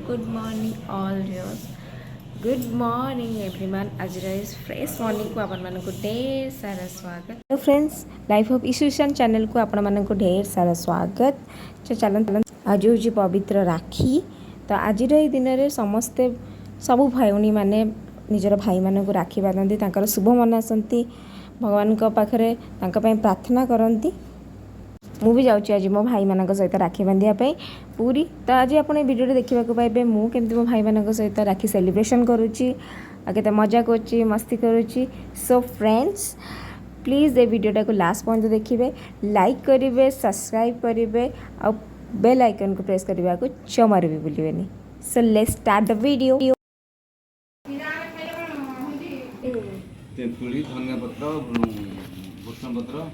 good morning all viewers. Good morning everyone. आज इस fresh morning को आपण मन को ढेर सारा स्वागत. तो फ्रेंड्स लाइफ ऑफ इशुशन चैनल को आपण मन को ढेर सारा स्वागत. तो चलन आज हूँ पवित्र राखी. तो आज दिन में समस्ते सबू भाई मैंने निजर भाई मान को राखी बांधती तांकर शुभ मनासती भगवान पाखे प्रार्थना करती. मुझे जाऊँगी आज मो भाई मान सहित राखी बांधापी पूरी. तो आज आप भिडियो देखा पाइबे मुझे मो भाई मान सहित राखी सेलिब्रेशन करुच्ची के मजा करुच्ची मस्ती करुच्ची. सो फ्रेंड्स प्लीज़ ये वीडियोटा को लास्ट पर्यंत देखिए, लाइक करेंगे, सब्सक्राइब करेंगे और बेल आइकन को प्रेस करने को जमार भी भूलिए. So let's start the video. तेंतुली धनिया पत्र भूषण पत्र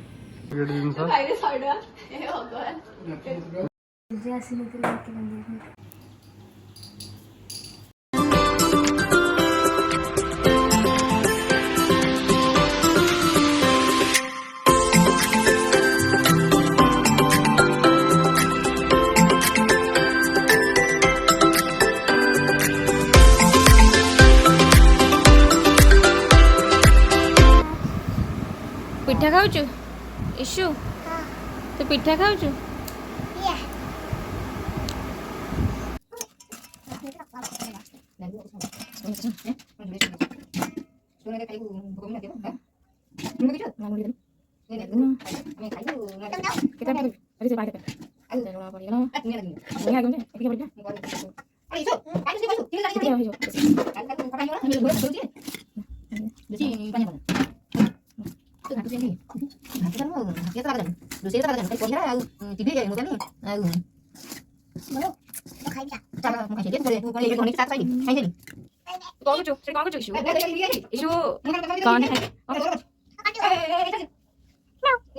पिठा खाऊचु इशू तू पिठा खाऊचु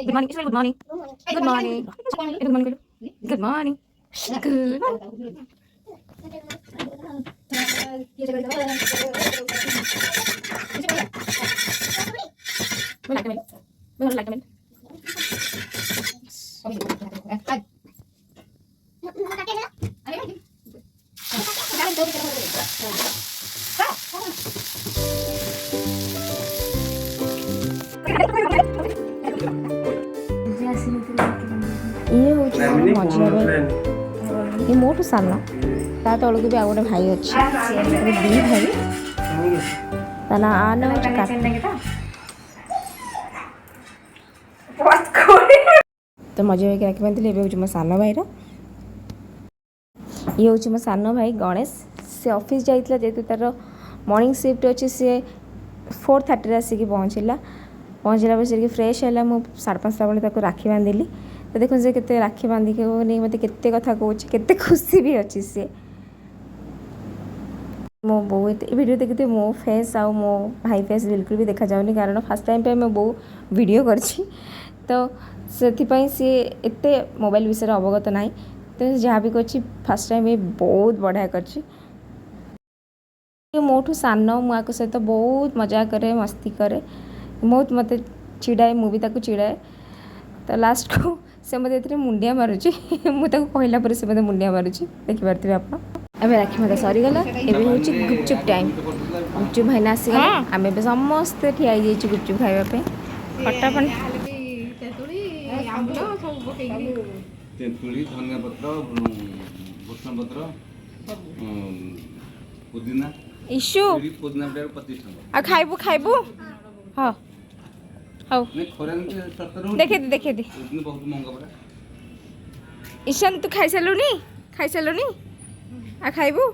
Good morning. Good morning. Good morning. Good morning. Good morning. Good morning. ये हूँ मझिया भाई ये मोटू साना ता तलू भी आ गए भाई अच्छे दी भाई ता ना आना तो मझिया भाई राखी बांधि ये हूँ मो सान भाई ये हूँ मो सान भाई गणेश. से ऑफिस जाइए जेहतु तार मॉर्निंग शिफ्ट अच्छी सी 4:30 आसिक पहुँचला बस फ्रेश है मुझे 5:30 बेले राखी बांधिली. तो देखो से केते राखी बांधिक नहीं मत केते कथा कहूँ केते खुशी भी अच्छी सी. मो बो वीडियो देखते मो फेस आ मो भाई फेस बिल्कुल भी देखा जाऊनी कारण फास्ट टाइम पे मैं बो वीडियो करछि. तो से सी एते मोबाइल विषय अवगत ना. तो जहाँ भी कर फास्ट टाइम ये बहुत बढ़िया कर मोठू सान मुझे सहित बहुत मजा करे मस्ती करे बहुत मत चिड़ाए मुझे चिड़ाए. तो लास्ट को से मत मुंडिया मारुची मुझे कहला पर से मत मुंडिया मारुची देखिपे आप. अबे राखी मत सरीगला एवं हूँ गुपचुप टाइम. गुपचुप भाई आसीगले आम समस्ते ठिया गुपचुप खावाई खटा तेंतुली धनिया पत्र भूषण पत्र पुदीना इशू पुदीना 25 टका आ खाइबू खाइबू. हाँ हाँ देखे देखे दे बहुत महंगा पड़ा. ईशान तू खाई सारूनी आ खाइबू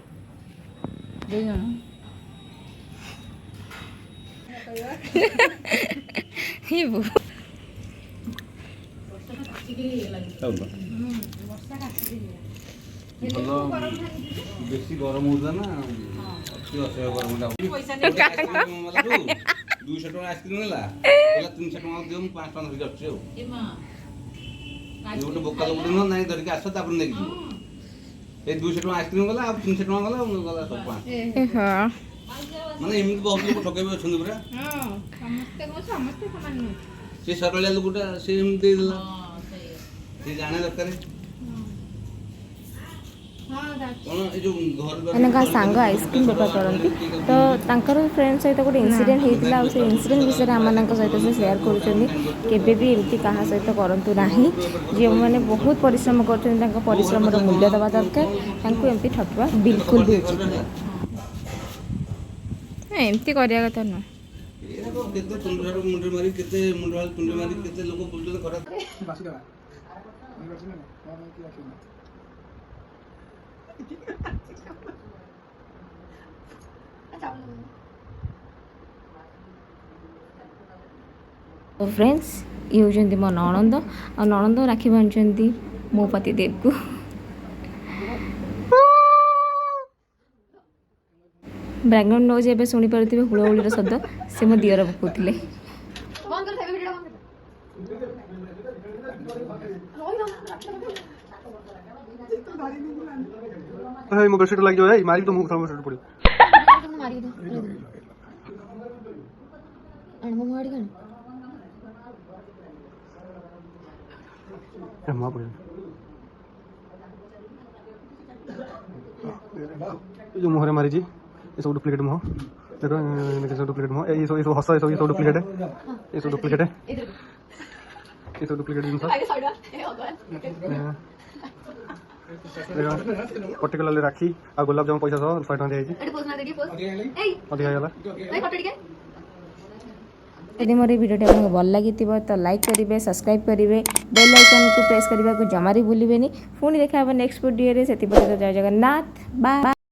बेसी गरम होता ना अति असह्य गरम 200 टका आइसक्रीम है 300 टका दियो 5 टका धरिक अच्छे गोटे बोका लोक ना धरिक आस नहीं ये 200 टका आइसक्रीम गला 300 टका गला सब 5 माने एमती बहुत लोग ठकेबे अच्छे पूरा से सरलिया लोकटा से एमती देला से जाने दरकार କଣ ଏ ଯୋଉ ଘର ଏନକା ସାଙ୍ଗ ଆଇସ୍କ୍ରିମ୍ ବେପାର କରନ୍ତି ତ ତାଙ୍କର ଫ୍ରେଣ୍ଡ ସହିତ ଗୋଟେ ଇନସିଡେଣ୍ଟ ହେଇଥିଲା ଆଉ ସେ ଇନସିଡେଣ୍ଟ ବିଷୟରେ ଆମମାନଙ୍କ ସହିତ ସେ ସେୟାର କରୁଛନ୍ତି। କେବେ ବି ଏମିତି କାହା ସହିତ କରନ୍ତୁ ନାହିଁ। ଯେଉଁମାନେ ବହୁତ ପରିଶ୍ରମ କରୁଛନ୍ତି ତାଙ୍କ ପରିଶ୍ରମର ମୂଲ୍ୟ ଦେବା ଦରକାର। ତାଙ୍କୁ ଏମିତି ଠକିବା ବିଲକୁଲ ବି ଉଚିତ ନୁହେଁ। ଏମିତି କରିବା କଥା ନୁହଁ। କେତେ ତୁଣ୍ଡ ମୁଣ୍ଡ ମାରି କେତେ ମୁଣ୍ଡ ତୁଣ୍ଡ ମାରି କେତେ ଲୋକ ବୁଲୁଛନ୍ତି ଖରାପ। तो फ्रेंड्स ये होती मो नणंद आ नणंद राखी बांधुंट मो पति देव को। बैकग्राउंड नोज ए शुणी पारे हुड़हुड़ शब्द से मो दियर पकाउले। मो बेडशीट लग जाए मारी तो मुंह बेडशीट पड़ी मां पड़ी जो मुहरे मारी जी ये सब डुप्लीकेट मुह देखो ये सब डुप्लीकेट मुह ये सब हस ये सब डुप्लीकेट है ये सब डुप्लीकेट है ये सब डुप्लीकेट जिनस पर्टिकुलरली राखी आ गुलाब जामुन पैसा 100 टका दिया अधिक गला। यदि मोर वीडियो आपको भल लगी तो लाइक करेंगे सब्सक्राइब करेंगे बेल आइकन को प्रेस करने को जमारी भूलें। पुणी देखा नेक्स्ट वीडियो से जय जगन्नाथ बाय।